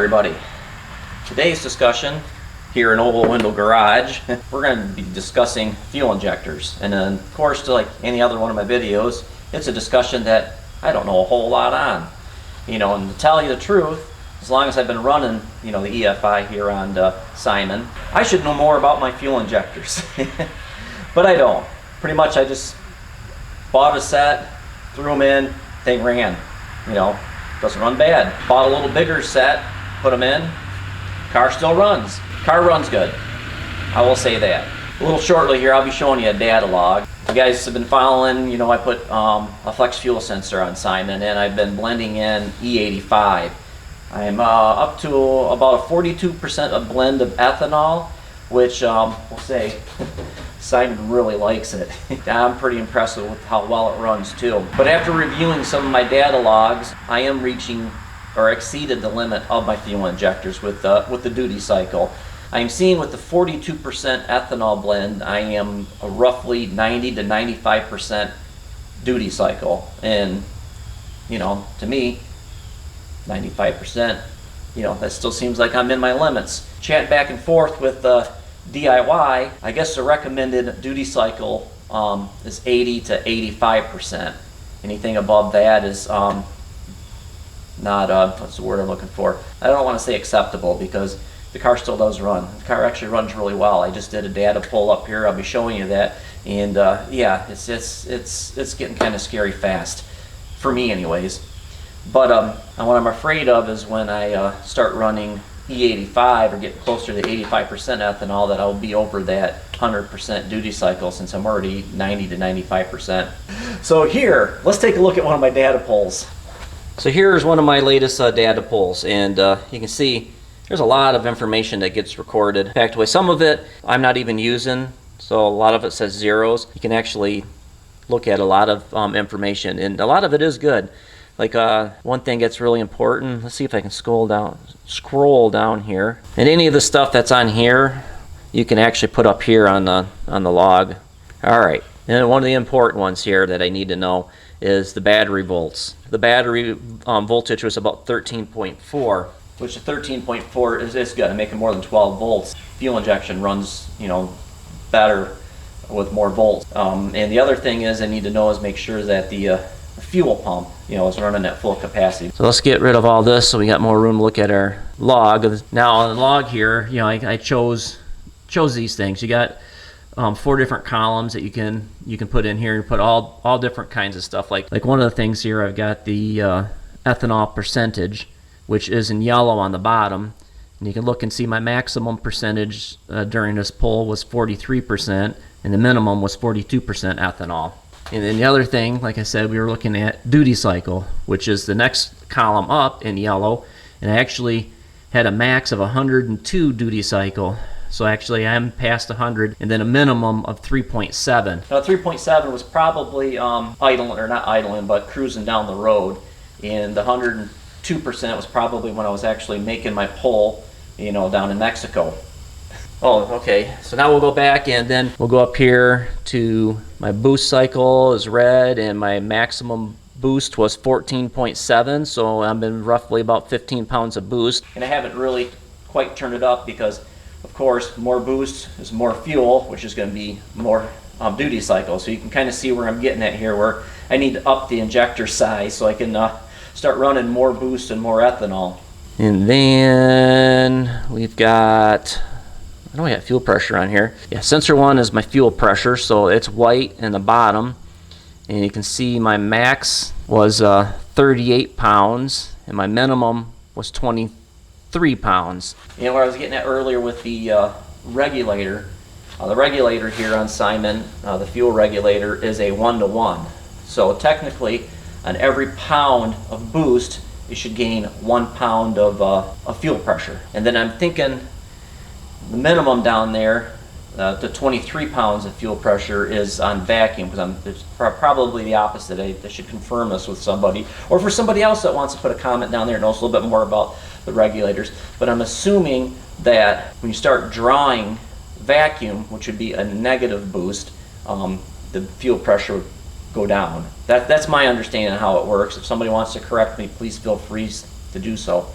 everybody. Today's discussion here in Oval Window Garage, we're going to be discussing fuel injectors. And then, of course, like any other one of my videos, it's a discussion that I don't know a whole lot on. And to tell you the truth, as long as I've been running, the EFI here on Simon, I should know more about my fuel injectors. But I don't. Pretty much I just bought a set, threw them in, thing ran. Doesn't run bad. Bought a little bigger set, put them in, car still runs. Car runs good. I will say that. A little shortly here, I'll be showing you a data log. You guys have been following, I put a flex fuel sensor on Simon, and I've been blending in E85. I'm up to about a 42% of blend of ethanol, which we'll say Simon really likes it. I'm pretty impressed with how well it runs too. But after reviewing some of my data logs, I am reaching or exceeded the limit of my fuel injectors with the duty cycle. I'm seeing with the 42% ethanol blend, I am a roughly 90 to 95% duty cycle. And, to me, 95%, that still seems like I'm in my limits. Chat back and forth with DIY, I guess the recommended duty cycle is 80 to 85%. Anything above that is not, what's the word I'm looking for? I don't want to say acceptable because the car still does run. The car actually runs really well. I just did a data pull up here. I'll be showing you that. And yeah, it's getting kind of scary fast, for me anyways. But what I'm afraid of is when I start running E85 or get closer to 85% ethanol, that I'll be over that 100% duty cycle since I'm already 90 to 95%. So here, let's take a look at one of my data pulls. So here's one of my latest data pulls, and you can see there's a lot of information that gets recorded. In fact, with some of it I'm not even using, so a lot of it says zeros. You can actually look at a lot of information, and a lot of it is good. Like one thing that's really important, let's see if I can scroll down here. And any of the stuff that's on here, you can actually put up here on the log. All right, and one of the important ones here that I need to know is the battery volts. The battery voltage was about 13.4, which the 13.4 is good. I'm making more than 12 volts. Fuel injection runs, better with more volts. And the other thing is I need to know is make sure that the fuel pump, is running at full capacity. So let's get rid of all this so we got more room to look at our log. Now on the log here, I chose these things. You got 4 different columns that you can put in here and put all different kinds of stuff. Like one of the things here, I've got the ethanol percentage, which is in yellow on the bottom. And you can look and see my maximum percentage during this poll was 43%, and the minimum was 42% ethanol. And then the other thing, like I said, we were looking at duty cycle, which is the next column up in yellow. And I actually had a max of 102 duty cycle. So actually I'm past 100, and then a minimum of 3.7. Now 3.7 was probably idling, or not idling, but cruising down the road. And the 102% was probably when I was actually making my pull, down in Mexico. Oh, okay. So now we'll go back, and then we'll go up here to my boost cycle is red, and my maximum boost was 14.7. So I'm in roughly about 15 pounds of boost. And I haven't really quite turned it up because, of course, more boost is more fuel, which is going to be more duty cycle. So you can kind of see where I'm getting at here, where I need to up the injector size so I can start running more boost and more ethanol. And then we've got, I know we got fuel pressure on here. Yeah, sensor 1 is my fuel pressure, so it's white in the bottom. And you can see my max was 38 pounds, and my minimum was 23 pounds. What I was getting at earlier with the regulator, the regulator here on Simon, the fuel regulator, is a 1-to-1. So technically, on every pound of boost, you should gain 1 pound of fuel pressure. And then I'm thinking the minimum down there, the 23 pounds of fuel pressure, is on vacuum, because it's probably the opposite. I should confirm this with somebody, or for somebody else that wants to put a comment down there and knows a little bit more about the regulators. But I'm assuming that when you start drawing vacuum, which would be a negative boost, the fuel pressure would go down. That's my understanding of how it works. If somebody wants to correct me, please feel free to do so.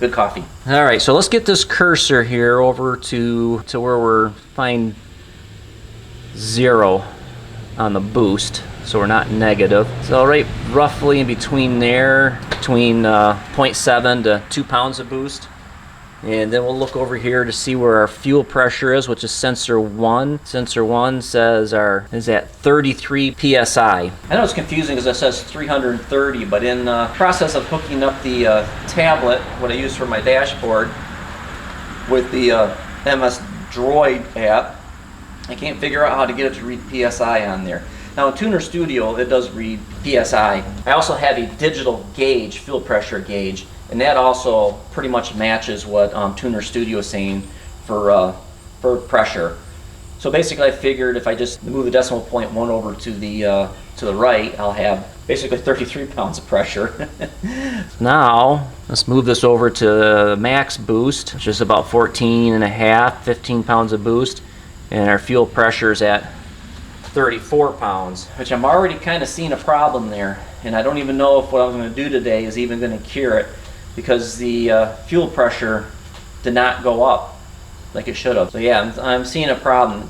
good coffee. All right, so let's get this cursor here over to where we're find 0 on the boost, so we're not negative. So right roughly in between there, between 0.7 to 2 pounds of boost. And then we'll look over here to see where our fuel pressure is, which is sensor 1. Sensor 1 says is at 33 psi. I know it's confusing because it says 330, but in the process of hooking up the tablet, what I use for my dashboard, with the MS Droid app, I can't figure out how to get it to read PSI on there. Now in Tuner Studio, it does read PSI. I also have a digital gauge, fuel pressure gauge, and that also pretty much matches what Tuner Studio is saying for pressure. So basically I figured if I just move the decimal point 1 over to the right, I'll have basically 33 pounds of pressure. Now, let's move this over to max boost, which is about 14 and a half, 15 pounds of boost. And our fuel pressure is at 34 pounds, which I'm already kind of seeing a problem there. And I don't even know if what I'm going to do today is even going to cure it, because the fuel pressure did not go up like it should have. So yeah, I'm seeing a problem.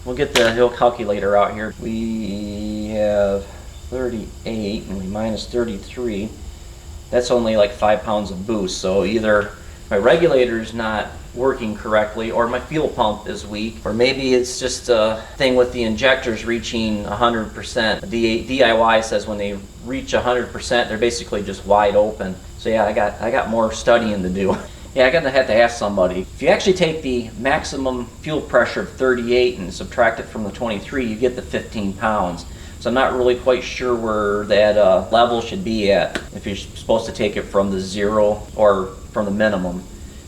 We'll get the little calculator out here. We have 38 and we minus 33. That's only like 5 pounds of boost. So either my regulator is not working correctly, or my fuel pump is weak, or maybe it's just a thing with the injectors reaching 100%. The DIY says when they reach 100%, they're basically just wide open. So yeah, I got more studying to do. Yeah, I'm gonna have to ask somebody. If you actually take the maximum fuel pressure of 38 and subtract it from the 23, you get the 15 pounds. So I'm not really quite sure where that level should be at, if you're supposed to take it from the 0 or from the minimum.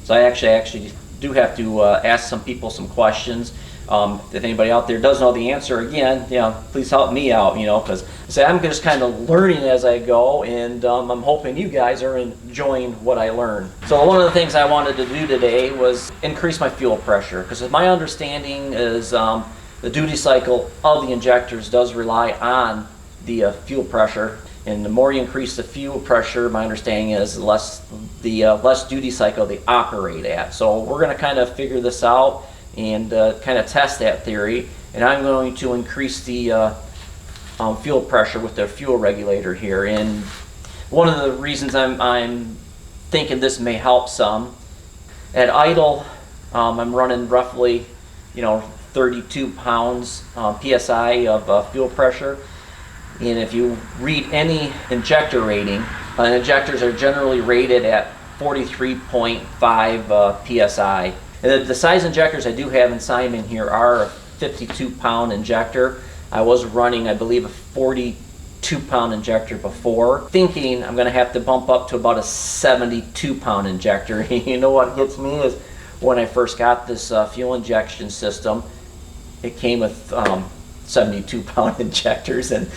So I actually do have to ask some people some questions. If anybody out there does know the answer, again, please help me out, because I'm just kind of learning as I go, and I'm hoping you guys are enjoying what I learn. So one of the things I wanted to do today was increase my fuel pressure, because my understanding is the duty cycle of the injectors does rely on the fuel pressure. And the more you increase the fuel pressure, my understanding is the less duty cycle they operate at. So we're going to kind of figure this out and kind of test that theory. And I'm going to increase the fuel pressure with the fuel regulator here. And one of the reasons I'm thinking this may help some, at idle, I'm running roughly, 32 pounds psi of fuel pressure. And if you read any injector rating, injectors are generally rated at 43.5 psi. And the size injectors I do have in Simon here are a 52-pound injector. I was running, I believe, a 42-pound injector before, thinking I'm going to have to bump up to about a 72-pound injector. You know what gets me is when I first got this fuel injection system, it came with 72-pound injectors, and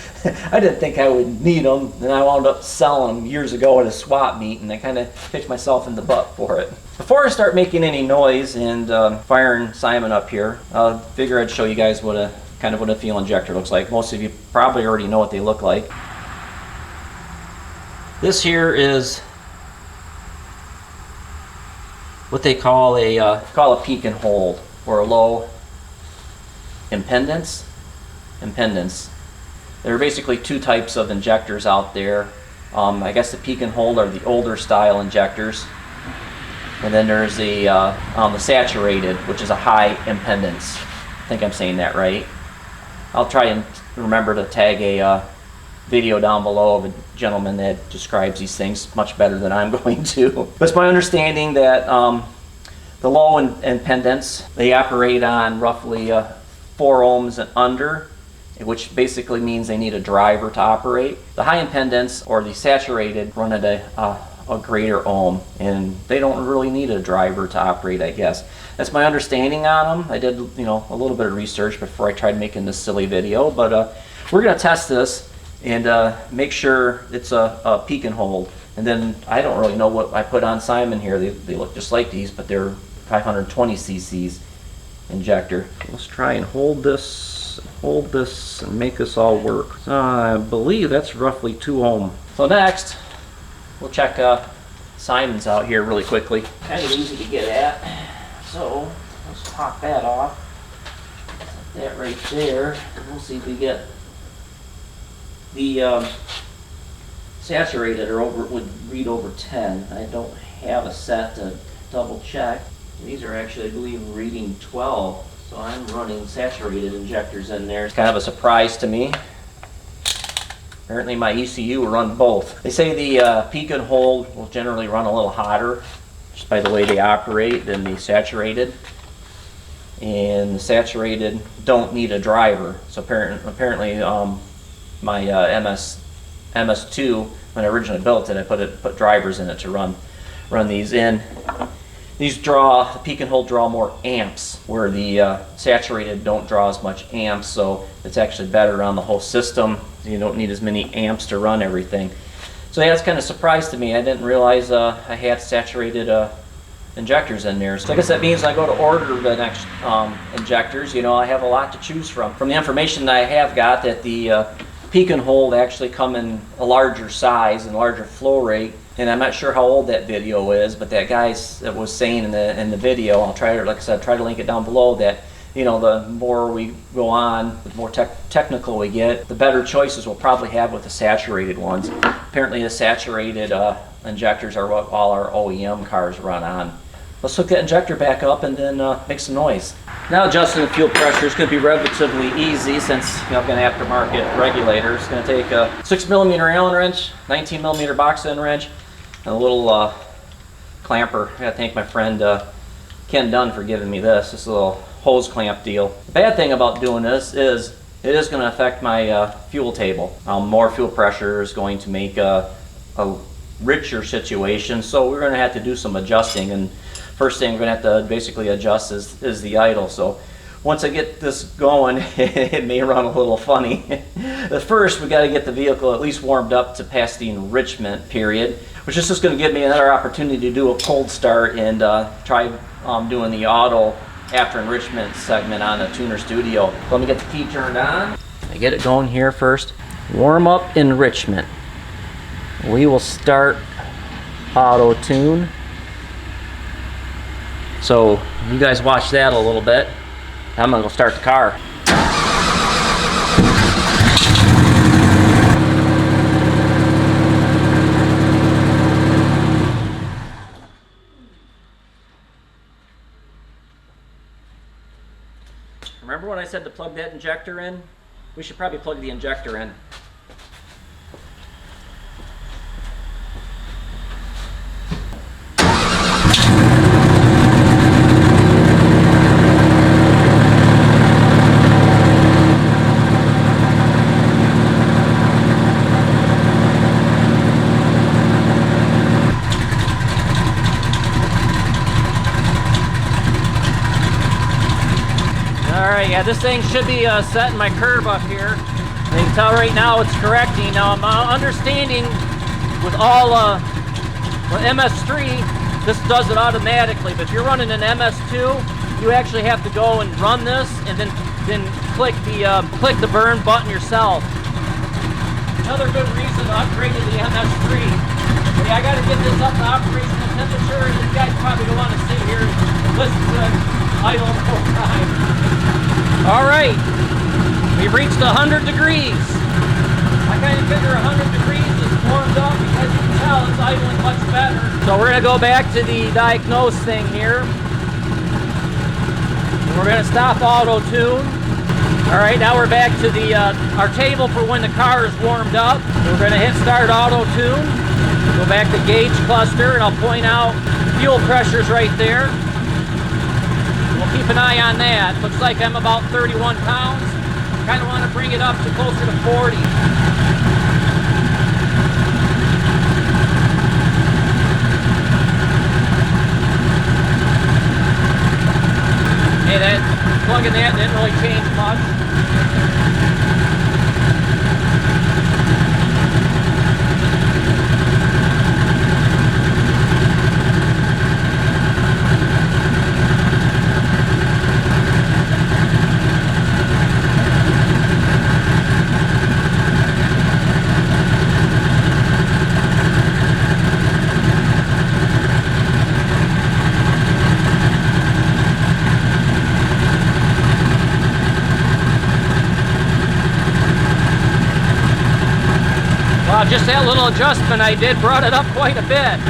I didn't think I would need them, and I wound up selling them years ago at a swap meet, and I kind of kicked myself in the butt for it. Before I start making any noise and firing Simon up here, I figure I'd show you guys what a fuel injector looks like. Most of you probably already know what they look like. This here is what they call a peak and hold, or a low impedance. There are basically two types of injectors out there. I guess the peak and hold are the older style injectors, and then there's the saturated, which is a high impedance. I think I'm saying that right. I'll try and remember to tag a video down below of a gentleman that describes these things much better than I'm going to. But it's my understanding that the low impedance, they operate on roughly 4 ohms and under, which basically means they need a driver to operate. The high impedance, or the saturated, run at a greater ohm, and they don't really need a driver to operate, I guess. That's my understanding on them. I did a little bit of research before I tried making this silly video, but we're going to test this and make sure it's a peak and hold. And then I don't really know what I put on Simon here. They look just like these, but they're 520 cc's injector. Let's try and hold this and make this all work. So I believe that's roughly 2 ohm. So next, we'll check Simon's out here really quickly. Kind of easy to get at. So let's pop that off. Set that right there. And we'll see if we get the saturated or over, would read over 10. I don't have a set to double check. These are actually, I believe, reading 12. So I'm running saturated injectors in there. It's kind of a surprise to me. Apparently my ECU will run both. They say the peak and hold will generally run a little hotter, just by the way they operate, than the saturated. And the saturated don't need a driver. So apparently my MS2, when I originally built it, I put drivers in it to run these in. These the peak and hold draw more amps, where the saturated don't draw as much amps, so it's actually better on the whole system. You don't need as many amps to run everything. So yeah, it's kind of a surprise to me. I didn't realize I had saturated injectors in there. So I guess that means I go to order the next injectors, you know, I have a lot to choose from. From the information that I have got, that the peak and hold actually come in a larger size and larger flow rate. And I'm not sure how old that video is, but that guy was saying in the video, I'll try to, like I said, try to link it down below, that, you know, the more we go on, the more technical we get, the better choices we'll probably have with the saturated ones. Apparently the saturated injectors are what all our OEM cars run on. Let's hook that injector back up and then make some noise. Now adjusting the fuel pressure is going to be relatively easy, since I've got an aftermarket regulator. It's going to take a 6mm Allen wrench, 19mm box end wrench, and a little clamper. I got to thank my friend Ken Dunn for giving me this little hose clamp deal. The bad thing about doing this is it is going to affect my fuel table. More fuel pressure is going to make a richer situation, so we're going to have to do some adjusting. And first thing we're going to have to basically adjust is the idle. So once I get this going, it may run a little funny. But first, we got to get the vehicle at least warmed up to past the enrichment period, which is just going to give me another opportunity to do a cold start and try doing the auto after enrichment segment on the Tuner Studio. Let me get the key turned on. I get it going here first. Warm up enrichment. We will start auto tune. So you guys watch that a little bit. I'm gonna go start the car. Remember when I said to plug that injector in? We should probably plug the injector in. Yeah, this thing should be setting my curve up here. You can tell right now it's correcting. Now I'm understanding with all with MS3, this does it automatically. But if you're running an MS2, you actually have to go and run this and then click the burn button yourself. Another good reason to upgrade to the MS3. Yeah, I got to get this up to operational temperature, and you guys probably don't want to sit here and listen to it idle the whole time. All right, we've reached 100 degrees. I kind of figure 100 degrees is warmed up, because you can tell it's idling much better. So we're gonna go back to the diagnose thing here. And we're gonna stop auto tune. All right, now we're back to the our table for when the car is warmed up. We're gonna hit start auto tune. Go back to gauge cluster, and I'll point out fuel pressures right there. We'll keep an eye on that. Looks like I'm about 31 pounds. Kind of want to bring it up to closer to 40. Hey, plugging that didn't really change much. just that little adjustment I did brought it up quite a bit.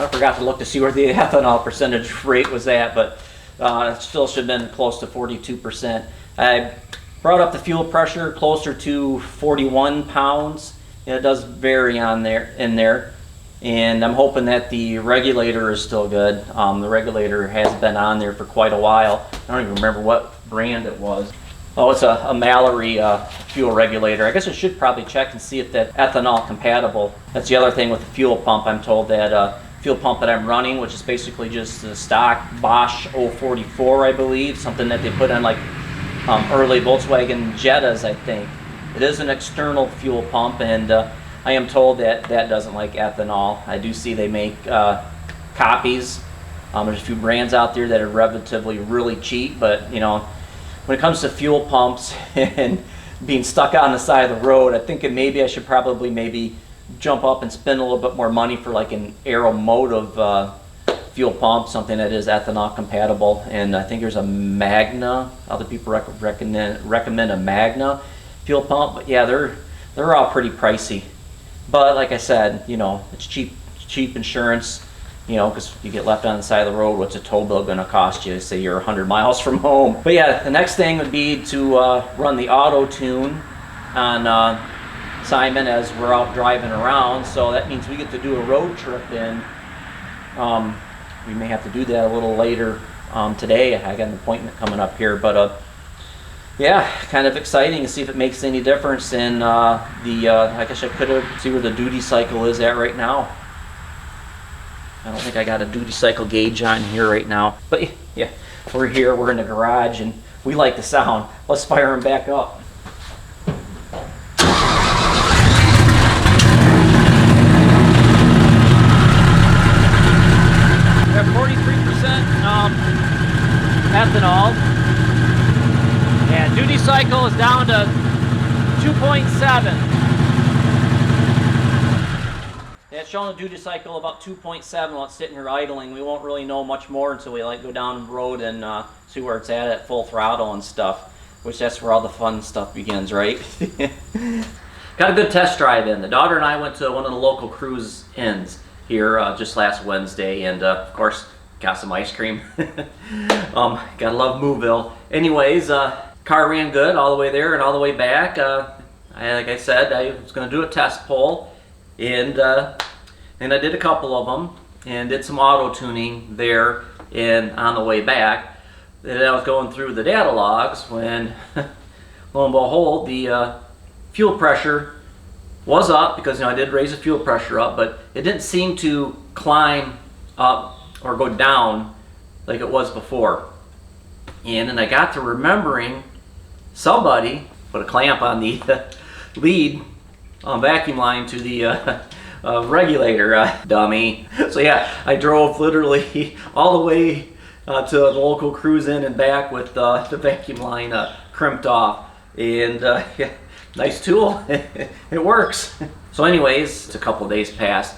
I forgot to look to see where the ethanol percentage rate was at, but it still should have been close to 42%. I brought up the fuel pressure closer to 41 pounds. It does vary on there, and I'm hoping that the regulator is still good. The regulator has been on there for quite a while. I don't even remember what brand it was. Oh, it's a Mallory fuel regulator. I guess I should probably check and see if that's ethanol compatible. That's the other thing with the fuel pump. I'm told that fuel pump that I'm running, which is basically just the stock Bosch 044, I believe, something that they put on like early Volkswagen Jettas, I think. It is an external fuel pump, and I am told that that doesn't like ethanol. I do see they make copies. There's a few brands out there that are relatively really cheap, but you know, when it comes to fuel pumps and being stuck on the side of the road, I think maybe I should probably maybe jump up and spend a little bit more money for like an aeromotive fuel pump, something that is ethanol compatible. And I think there's a Magna. Other people recommend a Magna fuel pump, but yeah, they're all pretty pricey. But like I said, you know, it's cheap insurance. You know, because you get left on the side of the road, what's a tow bill going to cost you? Say you're 100 miles from home. But yeah, the next thing would be to run the auto tune on Simon as we're out driving around. So that means we get to do a road trip in. We may have to do that a little later today. I got an appointment coming up here, but yeah, kind of exciting to see if it makes any difference in I guess I could have see where the duty cycle is at right now. I don't think I got a duty cycle gauge on here right now, but yeah, we're here, we're in the garage, and we like the sound. Let's fire them back up. We're at 43% ethanol, and duty cycle is down to 2.7. It's showing a duty cycle about 2.7 while it's sitting here idling. We won't really know much more until we like go down the road and see where it's at full throttle and stuff, which that's where all the fun stuff begins, right? Got a good test drive in. The daughter and I went to one of the local cruise inns here just last Wednesday, and of course got some ice cream. Gotta love Mooville. Anyways, car ran good all the way there and all the way back. Like I said, I was going to do a test pull, and I did a couple of them and did some auto tuning there and on the way back. Then I was going through the data logs when lo and behold the fuel pressure was up, because you know I did raise the fuel pressure up, but it didn't seem to climb up or go down like it was before. And then I got to remembering somebody put a clamp on the lead vacuum line to the regulator, dummy. So yeah, I drove literally all the way to the local cruise inn and back with the vacuum line crimped off. And yeah, nice tool. It works. So anyways, it's a couple of days past,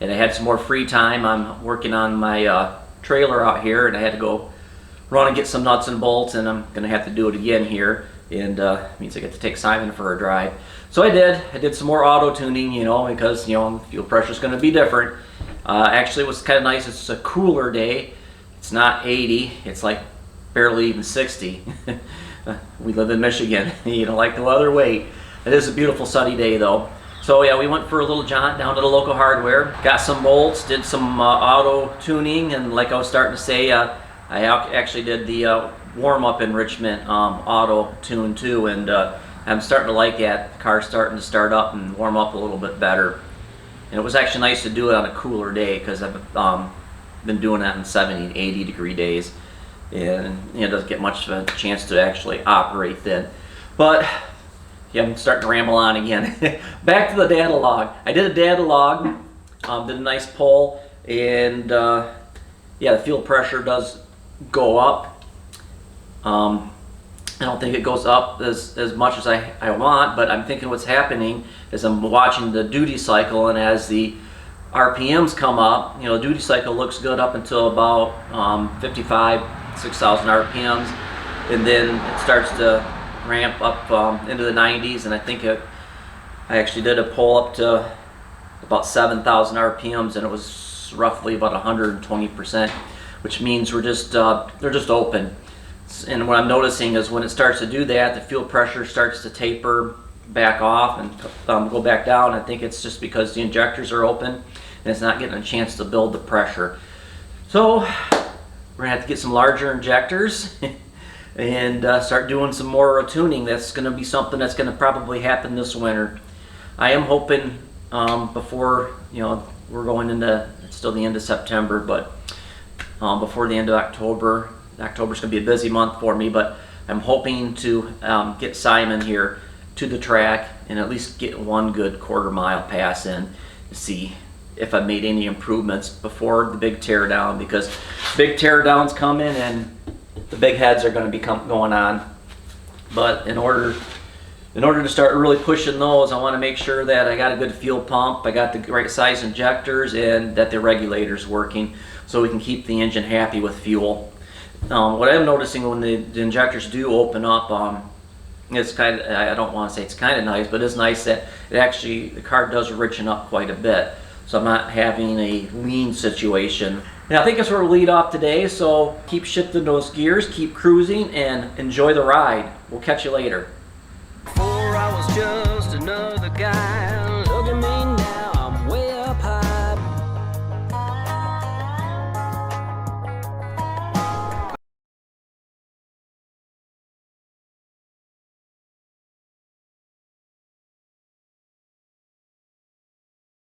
and I had some more free time. I'm working on my trailer out here, and I had to go run and get some nuts and bolts, and I'm gonna have to do it again here, and it means I get to take Simon for a drive. So I did some more auto tuning, you know, because you know fuel pressure is going to be different. Actually, it was kind of nice. It's a cooler day. It's not 80. It's like barely even 60. We live in Michigan. You don't like the weather? Wait. It is a beautiful sunny day though. So yeah, we went for a little jaunt down to the local hardware, got some bolts, did some auto tuning, and like I was starting to say, I actually did the warm-up enrichment auto tune too, and I'm starting to like that. The car's starting to start up and warm up a little bit better. And it was actually nice to do it on a cooler day, because I've been doing that in 70 and 80 degree days, and it doesn't get much of a chance to actually operate then. But yeah, I'm starting to ramble on again. Back to the data log. I did a data log, did a nice pull, and yeah, the fuel pressure does go up. I don't think it goes up as much as I want, but I'm thinking what's happening is I'm watching the duty cycle, and as the RPMs come up, the duty cycle looks good up until about 55, 6,000 RPMs, and then it starts to ramp up into the 90s, and I think I actually did a pull up to about 7,000 RPMs, and it was roughly about 120%, which means they're just open. And what I'm noticing is when it starts to do that, the fuel pressure starts to taper back off and go back down. I think it's just because the injectors are open and it's not getting a chance to build the pressure. So we're gonna have to get some larger injectors and start doing some more tuning. That's gonna be something that's gonna probably happen this winter. I am hoping before, we're going into, it's still the end of September, but before the end of October. October's going to be a busy month for me, but I'm hoping to get Simon here to the track and at least get one good quarter-mile pass in to see if I made any improvements before the big teardown, because big teardowns come in and the big heads are going to be going on. But in order to start really pushing those, I want to make sure that I got a good fuel pump, I got the right size injectors, and that the regulator's working so we can keep the engine happy with fuel. What I'm noticing when the injectors do open up, it's kind of, I don't want to say it's kind of nice, but it's nice that the car does richen up quite a bit. So I'm not having a lean situation. And I think that's where we'll lead off today. So keep shifting those gears, keep cruising, and enjoy the ride. We'll catch you later. Before I was just another guy.